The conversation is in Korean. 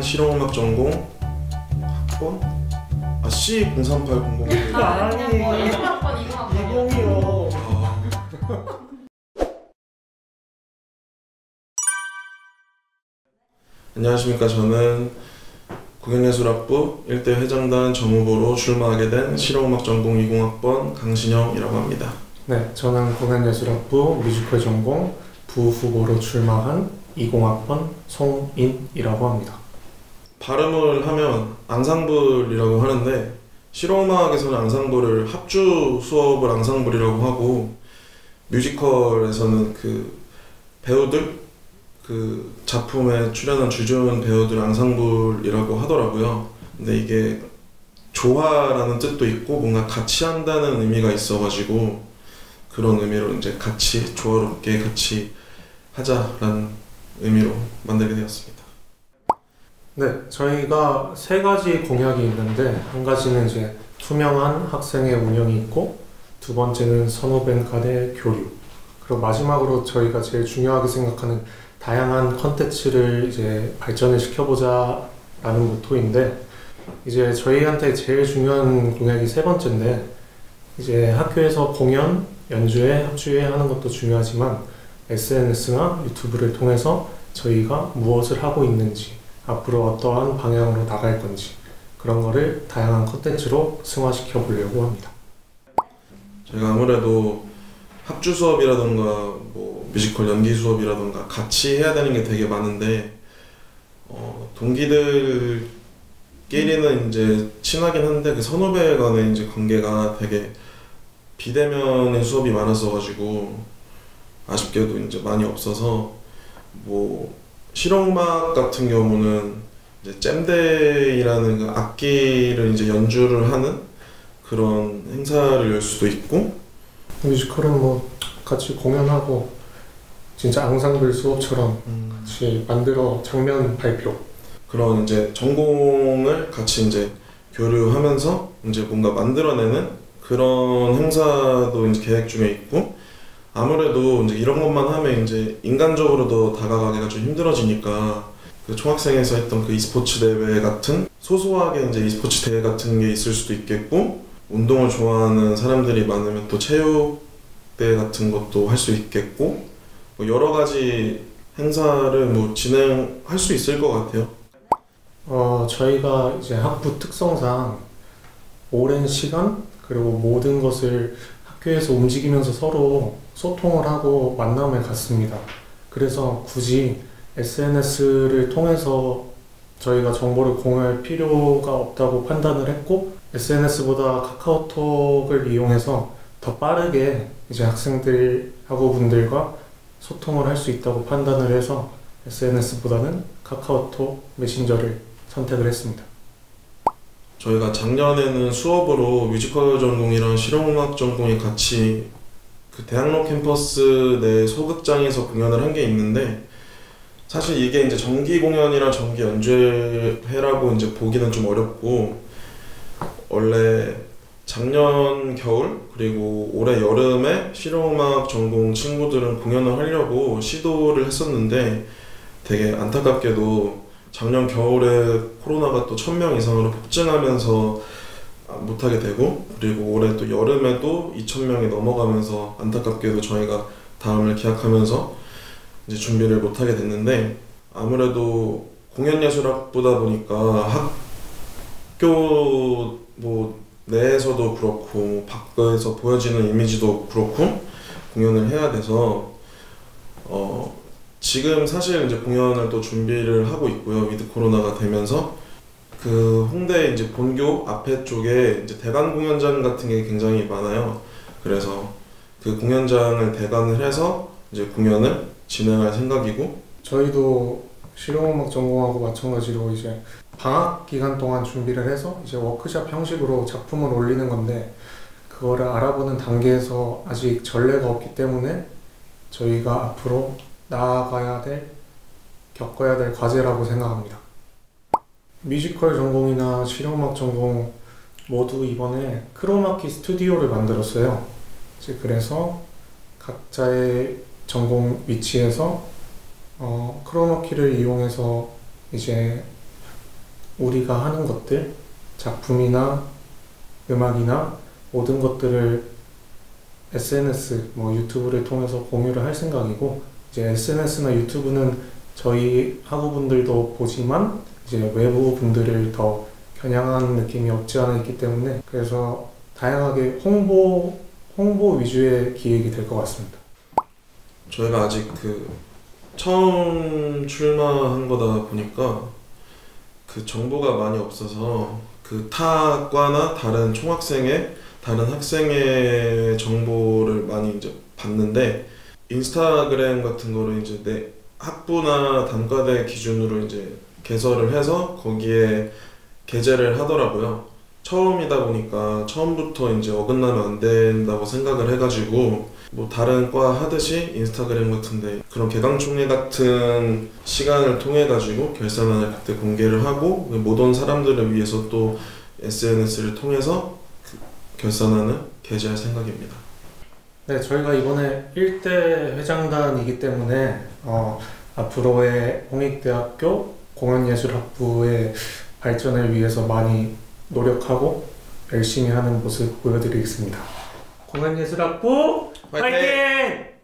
실용음악 전공 학번? C038001 아니 뭐 1학번, 2학번 20이요. 안녕하십니까. 저는 국영예술학부 1대 회장단 정후보로 출마하게 된 실용음악 전공 20학번 강신영이라고 합니다. 네, 저는 공연예술학부 뮤지컬 전공 부후보로 출마한 20학번 송인이라고 합니다. 발음을 하면 앙상블이라고 하는데 실용음악에서는 앙상블을 합주 수업을 앙상블이라고 하고 뮤지컬에서는 그 배우들 그 작품에 출연한 주전 배우들 앙상블이라고 하더라고요. 근데 이게 조화라는 뜻도 있고 뭔가 같이 한다는 의미가 있어가지고 그런 의미로 이제 같이 조화롭게 같이 하자라는 의미로 만들게 되었습니다. 네, 저희가 세 가지 공약이 있는데 한 가지는 이제 투명한 학생의 운영이 있고 두 번째는 선후배 간의 교류 그리고 마지막으로 저희가 제일 중요하게 생각하는 다양한 컨텐츠를 이제 발전을 시켜보자 라는 모토인데 이제 저희한테 제일 중요한 공약이 세 번째인데 이제 학교에서 공연, 연주회, 합주회 하는 것도 중요하지만 SNS나 유튜브를 통해서 저희가 무엇을 하고 있는지 앞으로 어떠한 방향으로 나갈 건지 그런 거를 다양한 컨텐츠로 승화시켜 보려고 합니다. 저희가 아무래도 합주 수업이라던가 뭐 뮤지컬 연기 수업이라던가 같이 해야 되는 게 되게 많은데 동기들끼리는 이제 친하긴 한데 그 선후배 간의 이제 관계가 되게 비대면의 수업이 많았어가지고 아쉽게도 이제 많이 없어서 뭐 실용음악 같은 경우는 이제 잼데이라는 그 악기를 이제 연주를 하는 그런 행사를 열 수도 있고 뮤지컬은 뭐 같이 공연하고 진짜 앙상블 수업처럼 같이 만들어 장면 발표 그런 이제 전공을 같이 이제 교류하면서 이제 뭔가 만들어내는 그런 행사도 이제 계획 중에 있고 아무래도 이제 이런 것만 하면 이제 인간적으로도 다가가기가 좀 힘들어지니까 그 총학생에서 했던 그 e스포츠 대회 같은 소소하게 이제 e스포츠 대회 같은 게 있을 수도 있겠고 운동을 좋아하는 사람들이 많으면 또 체육대회 같은 것도 할 수 있겠고 뭐 여러 가지 행사를 뭐 진행할 수 있을 것 같아요. 저희가 이제 학부 특성상 오랜 시간 그리고 모든 것을 학교에서 움직이면서 서로 소통을 하고 만남을 갖습니다. 그래서 굳이 SNS를 통해서 저희가 정보를 공유할 필요가 없다고 판단을 했고 SNS보다 카카오톡을 이용해서 더 빠르게 이제 학생들하고 분들과 소통을 할 수 있다고 판단을 해서 SNS보다는 카카오톡 메신저를 선택을 했습니다. 저희가 작년에는 수업으로 뮤지컬 전공이랑 실용음악 전공이 같이 그 대학로 캠퍼스 내 소극장에서 공연을 한 게 있는데 사실 이게 이제 정기 공연이랑 정기 연주회라고 이제 보기는 좀 어렵고 원래 작년 겨울 그리고 올해 여름에 실용음악 전공 친구들은 공연을 하려고 시도를 했었는데 되게 안타깝게도 작년 겨울에 코로나가 또 1000명 이상으로 폭증하면서 못하게 되고 그리고 올해 또 여름에도 2000명이 넘어가면서 안타깝게도 저희가 다음을 기약하면서 이제 준비를 못하게 됐는데 아무래도 공연예술학부다 보니까 학교 뭐 내에서도 그렇고 밖에서 보여지는 이미지도 그렇고 공연을 해야 돼서 지금 사실 이제 공연을 또 준비를 하고 있고요. 위드 코로나가 되면서 그 홍대 이제 본교 앞에 쪽에 이제 대관 공연장 같은 게 굉장히 많아요. 그래서 그 공연장을 대관을 해서 이제 공연을 진행할 생각이고 저희도 실용음악 전공하고 마찬가지로 이제 방학 기간 동안 준비를 해서 이제 워크숍 형식으로 작품을 올리는 건데 그거를 알아보는 단계에서 아직 전례가 없기 때문에 저희가 앞으로 나아가야 될, 겪어야 될 과제라고 생각합니다. 뮤지컬 전공이나 실용음악 전공 모두 이번에 크로마키 스튜디오를 만들었어요. 이제 그래서 각자의 전공 위치에서 크로마키를 이용해서 이제 우리가 하는 것들, 작품이나 음악이나 모든 것들을 SNS, 유튜브를 통해서 공유를 할 생각이고, 이제 SNS나 유튜브는 저희 학우분들도 보지만 이제 외부 분들을 더 겨냥한 느낌이 없지 않아 있기 때문에, 그래서 다양하게 홍보 위주의 기획이 될 것 같습니다. 저희가 아직 처음 출마한 거다 보니까 그 정보가 많이 없어서 타 과나 다른 다른 학생의 정보를 많이 이제 봤는데, 인스타그램 같은 거를 이제 내 학부나 단과대 기준으로 이제 개설을 해서 거기에 게재를 하더라고요. 처음이다 보니까 처음부터 이제 어긋나면 안 된다고 생각을 해가지고, 다른 과 하듯이 인스타그램 같은데 그런 개강총회 같은 시간을 통해 가지고 결산안을 그때 공개를 하고, 못 온 사람들을 위해서 또 SNS를 통해서 결산안을 게재할 생각입니다. 네, 저희가 이번에 1대 회장단이기 때문에 앞으로의 홍익대학교 공연예술학부의 발전을 위해서 많이 노력하고 열심히 하는 모습 보여드리겠습니다. 공연예술학부 화이팅!